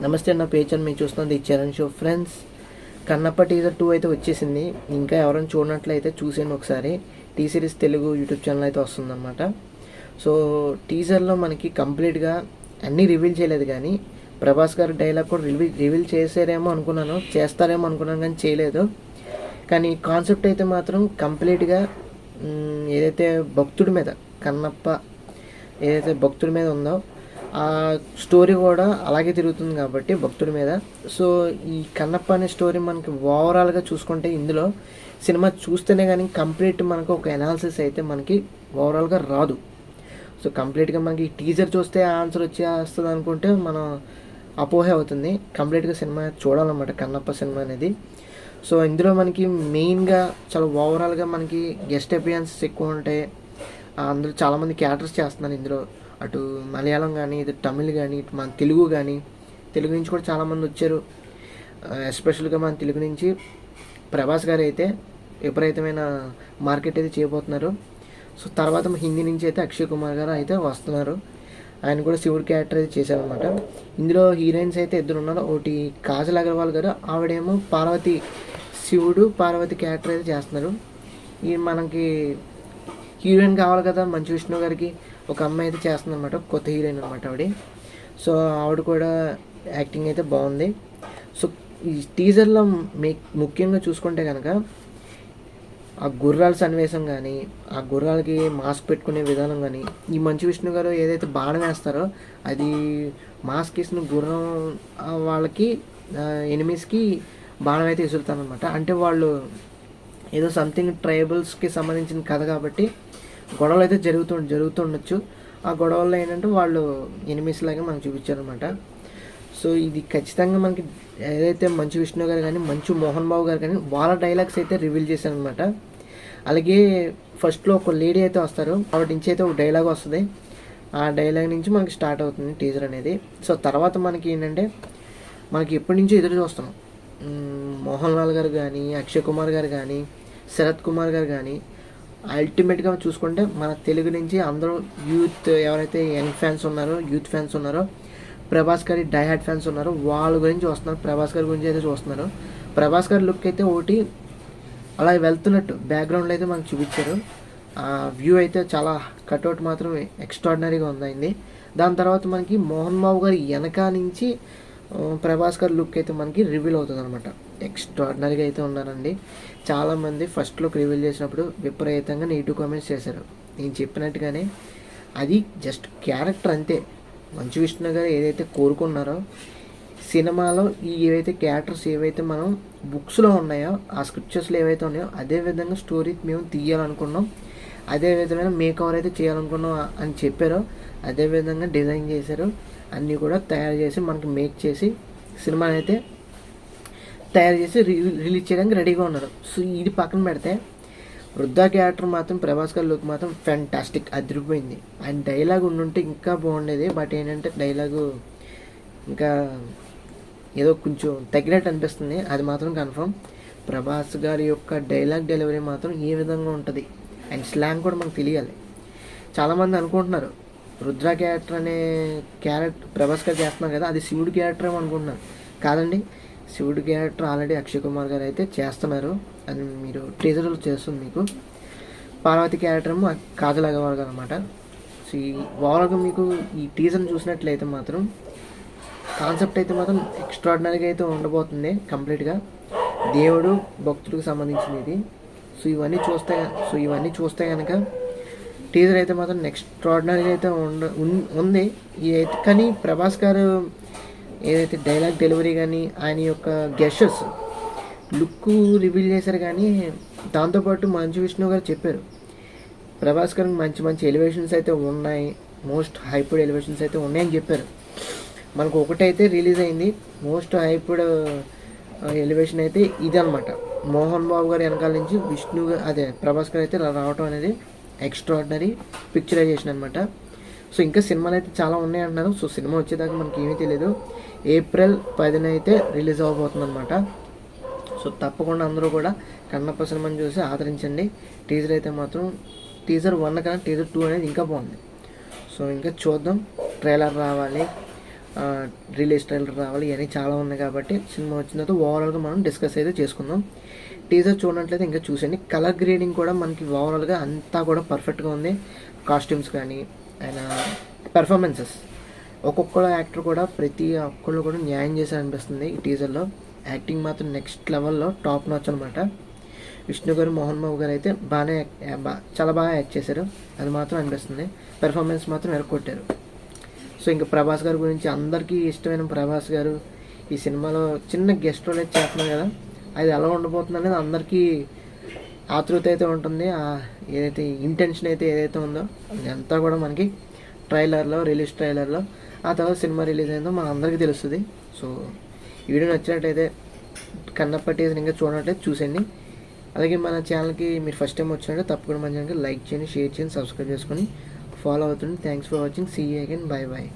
నమస్తే, నా పేచర్ మీరు చూస్తున్నది Charan show. Friends, Kannappa teaser 2 అయితే వచ్చేసింది. ఇంకా ఎవరైనా చూడనట్లయితే చూసేయండి ఒకసారి. T series Telugu YouTube channel అయితే వస్తుందన్నమాట. సో టీజర్లో మనకి కంప్లీట్గా అన్నీ రివీల్ చేయలేదు, కానీ ప్రభాస్ గారు డైలాగ్ కూడా రివీల్ చేసారేమో అనుకున్నాను, చేస్తారేమో అనుకున్నాను, కానీ చేయలేదు. కానీ కాన్సెప్ట్ అయితే మాత్రం కంప్లీట్గా ఏదైతే భక్తుడి మీద, కన్నప్ప ఏదైతే భక్తుడి మీద ఉందో ఆ స్టోరీ కూడా అలాగే తిరుగుతుంది కాబట్టి భక్తుడి మీద. సో ఈ కన్నప్ప అనే స్టోరీ మనకి ఓవరాల్గా చూసుకుంటే ఇందులో సినిమా చూస్తేనే కానీ కంప్లీట్ మనకు ఒక అనాలిసిస్ అయితే మనకి ఓవరాల్గా రాదు. సో కంప్లీట్గా మనకి టీజర్ చూస్తే ఆన్సర్ వచ్చేస్తుంది అనుకుంటే మనం అపోహే అవుతుంది. కంప్లీట్గా సినిమా చూడాలన్నమాట కన్నప్ప సినిమా అనేది. సో ఇందులో మనకి మెయిన్గా చాలా ఓవరాల్గా మనకి గెస్ట్ అపియరెన్సెస్ ఎక్కువ ఉంటాయి. అందరూ చాలామంది క్యారెక్టర్స్ చేస్తున్నారు ఇందులో. అటు మలయాళం కానీ, ఇటు తమిళ్ కానీ, ఇటు మన తెలుగు కానీ, తెలుగు నుంచి కూడా చాలామంది వచ్చారు. ఎస్పెషల్గా మన తెలుగు నుంచి ప్రభాస్ గారు అయితే విపరీతమైన మార్కెట్ అయితే చేయబోతున్నారు. సో తర్వాత హిందీ నుంచి అయితే అక్షయ్ కుమార్ గారు అయితే వస్తున్నారు. ఆయన కూడా శివుడు క్యారెక్టర్ అయితే చేశారనమాట. ఇందులో హీరోయిన్స్ అయితే ఇద్దరు ఉన్నారు. ఒకటి కాజల్ అగర్వాల్ గారు, ఆవిడేమో పార్వతి, శివుడు పార్వతి క్యారెక్టర్ అయితే చేస్తున్నారు. ఈ మనకి హీరోయిన్ కావాలి కదా మంచు విష్ణు గారికి, ఒక అమ్మాయి అయితే చేస్తుంది అనమాట, కొత్త హీరోయిన్ అనమాట ఆవిడ. సో ఆవిడ కూడా యాక్టింగ్ అయితే బాగుంది. సో ఈ టీజర్లో ముఖ్యంగా చూసుకుంటే కనుక ఆ గుర్రాల సన్నివేశం కానీ, ఆ గుర్రాలకి మాస్క్ పెట్టుకునే విధానం కానీ, ఈ మంచు విష్ణు గారు ఏదైతే బాణం వేస్తారో అది మాస్క్ వేసిన గుర్రం వాళ్ళకి ఎనిమీస్కి బాణం అయితే విసురుతారనమాట. అంటే వాళ్ళు ఏదో సంథింగ్ ట్రైబల్స్కి సంబంధించిన కథ కాబట్టి గొడవలు అయితే జరుగుతుండొచ్చు. ఆ గొడవల్లో ఏంటంటే వాళ్ళు ఎనిమిస్ లాగా మనకు చూపించారనమాట. సో ఇది ఖచ్చితంగా మనకి ఏదైతే మంచు విష్ణు గారు కానీ, మంచు మోహన్ బాబు గారు కానీ వాళ్ళ డైలాగ్స్ అయితే రివీల్ చేశారనమాట. అలాగే ఫస్ట్లో ఒక లేడీ అయితే వస్తారు, ఆవిడ నుంచి అయితే ఒక డైలాగ్ వస్తుంది. ఆ డైలాగ్ నుంచి మనకి స్టార్ట్ అవుతుంది టీజర్ అనేది. సో తర్వాత మనకి ఏంటంటే మనకి ఎప్పటి నుంచో ఎదురు చూస్తున్నాం. మోహన్ లాల్ గారు కానీ, అక్షయ్ కుమార్ గారు కానీ, శరత్ కుమార్ గారు కానీ, అల్టిమేట్గా చూసుకుంటే మన తెలుగు నుంచి అందరూ యూత్ ఎవరైతే యంగ్ ఫ్యాన్స్ ఉన్నారో, యూత్ ఫ్యాన్స్ ఉన్నారో, ప్రభాస్ గారి డైహార్డ్ ఫ్యాన్స్ ఉన్నారో వాళ్ళ గురించి వస్తున్నారు. ప్రభాస్ గారి గురించి అయితే చూస్తున్నారు. ప్రభాస్ గారి లుక్ అయితే ఒకటి అలా వెళ్తున్నట్టు బ్యాక్గ్రౌండ్లో అయితే మనకు చూపించారు. ఆ వ్యూ అయితే చాలా కట్అవుట్ మాత్రం ఎక్స్ట్రాడినరీగా ఉందండి. దాని తర్వాత మనకి మోహన్ బాబు గారి వెనక నుంచి ప్రభాస్ గారి లుక్ అయితే మనకి రివీల్ అవుతుంది అనమాట. ఎక్స్ట్రాడినరీగా అయితే ఉన్నారండి. చాలామంది ఫస్ట్ లుక్ రివీల్ చేసినప్పుడు విపరీతంగా నెగిటివ్ కామెంట్స్ చేశారు. నేను చెప్పినట్టుగానే అది జస్ట్ క్యారెక్టర్ అంతే. మంచు విష్ణు గారు ఏదైతే కోరుకున్నారో సినిమాలో ఏవైతే క్యారెక్టర్స్ ఏవైతే మనం బుక్స్లో ఉన్నాయో, ఆ స్క్రిప్చర్స్లో ఏవైతే ఉన్నాయో అదే విధంగా స్టోరీ మేము తీయాలనుకున్నాం, అదే విధమైన మేకవర్ అయితే చేయాలనుకున్నాం అని చెప్పారో అదే విధంగా డిజైన్ చేశారు. అన్నీ కూడా తయారు చేసి మనకి మేక్ చేసి సినిమాని అయితే తయారు చేసి రిలీజ్ చేయడానికి రెడీగా ఉన్నారు. సో ఇది పక్కన పెడితే వృద్ధా క్యారెక్టర్ మాత్రం ప్రభాస్ గారి లుక్ మాత్రం ఫ్యాంటాస్టిక్, అదిరిపోయింది. ఆయన డైలాగ్ ఉండుంటే ఇంకా బాగుండేది. బట్ ఏంటంటే డైలాగు ఇంకా ఏదో కొంచెం తగ్గినట్టు అనిపిస్తుంది. అది మాత్రం కన్ఫర్మ్. ప్రభాస్ గారి యొక్క డైలాగ్ డెలివరీ మాత్రం ఏ విధంగా ఉంటుంది, అండ్ స్లాంగ్ కూడా మనకు తెలియాలి. చాలామంది అనుకుంటున్నారు రుద్ర క్యారెక్టర్ అనే క్యారెక్టర్ ప్రభాస్ గారు చేస్తున్నారు కదా, అది శివుడి క్యారెక్టర్ ఏమో అనుకుంటున్నారు. కాదండి, శివుడి క్యారెక్టర్ ఆల్రెడీ అక్షయ్ కుమార్ గారు అయితే చేస్తున్నారు. అని మీరు టీజర్లో చేస్తుంది మీకు. పార్వతి క్యారెక్టర్ ఏమో కాజల్ అగర్వాల్ గారు అనమాట. సో ఈ ఓవరాల్గా మీకు ఈ టీజర్ని చూసినట్లయితే మాత్రం కాన్సెప్ట్ అయితే మాత్రం ఎక్స్ట్రాడినరీగా అయితే ఉండబోతుంది. కంప్లీట్గా దేవుడు భక్తుడికి సంబంధించింది ఇది. సో ఇవన్నీ చూస్తే కనుక టీజర్ అయితే మాత్రం ఎక్స్ట్రాడినరీగా అయితే ఉంది అయితే. కానీ ప్రభాస్ గారు ఏదైతే డైలాగ్ డెలివరీ కానీ, ఆయన యొక్క గెస్చర్స్ లుక్ రివీల్ చేశారు. కానీ దాంతోపాటు మంచు విష్ణు గారు చెప్పారు ప్రభాస్ గారికి మంచి మంచి ఎలివేషన్స్ అయితే ఉన్నాయి, మోస్ట్ హైప్డ్ ఎలివేషన్స్ అయితే ఉన్నాయని చెప్పారు. మనకు ఒకటైతే రిలీజ్ అయింది, మోస్ట్ హైప్డ్ ఎలివేషన్ అయితే ఇది అనమాట. మోహన్ బాబు గారు వెనకాల నుంచి ప్రభాస్ గారు అయితే రావటం అనేది ఎక్స్ట్రాడినరీ పిక్చరైజేషన్ అనమాట. సో ఇంకా సినిమాలు అయితే చాలా ఉన్నాయి అంటున్నారు. సో సినిమా వచ్చేదాకా మనకి ఏమీ తెలియదు. ఏప్రిల్ 10న అయితే రిలీజ్ అవ్వబోతుంది అనమాట. సో తప్పకుండా అందరూ కూడా కన్నప్ప సినిమాని చూసి ఆదరించండి. టీజర్ అయితే మాత్రం టీజర్ 1 కన్నా టీజర్ 2 అనేది ఇంకా బాగుంది. సో ఇంకా చూద్దాం, ట్రైలర్ రావాలి, రిలీజ్ ట్రైలర్ రావాలి, ఇవన్నీ చాలా ఉన్నాయి. కాబట్టి సినిమా వచ్చిన తర్వాత ఓవరాల్గా మనం డిస్కస్ అయితే చేసుకుందాం. టీజర్ చూడనట్లయితే ఇంకా చూసండి. కలర్ గ్రేడింగ్ కూడా మనకి ఓవరాల్గా అంతా కూడా పర్ఫెక్ట్గా ఉంది. కాస్ట్యూమ్స్ కానీ ఆయన పెర్ఫార్మెన్సెస్, ఒక్కొక్క యాక్టర్ కూడా ప్రతి ఒక్కళ్ళు కూడా న్యాయం చేశారు అనిపిస్తుంది. ఈ టీజర్లో యాక్టింగ్ మాత్రం నెక్స్ట్ లెవెల్లో టాప్ నాచ్ అనమాట. విష్ణు గారు, మోహన్ బాబు గారు అయితే చాలా బాగా యాక్ట్ చేశారు, అది మాత్రం అనిపిస్తుంది. పెర్ఫార్మెన్స్ మాత్రం ఎరగొట్టారు. సో ఇంకా ప్రభాస్ గారి గురించి, అందరికీ ఇష్టమైన ప్రభాస్ గారు ఈ సినిమాలో చిన్న గెస్ట్ రోల్ అయితే చేస్తున్నారు కదా, అది ఎలా ఉండబోతుంది అనేది అందరికీ ఆతృత అయితే ఉంటుంది. ఏదైతే ఇంటెన్షన్ అయితే ఏదైతే ఉందో అంతా కూడా మనకి రిలీజ్ ట్రైలర్లో ఆ తర్వాత సినిమా రిలీజ్ అయిందో మన అందరికీ తెలుస్తుంది. సో ఈ వీడియో నచ్చినట్టయితే కన్నప్ప టీజర్ ఇంకా చూడనట్లయితే చూసేయండి. అలాగే మన ఛానల్కి మీరు ఫస్ట్ టైం వచ్చినట్టు తప్పకుండా మన ఛానల్కి లైక్ చేయండి, షేర్ చేయండి, సబ్స్క్రైబ్ చేసుకొని ఫాలో అవుతుంది. Thanks for watching. See you again. Bye bye.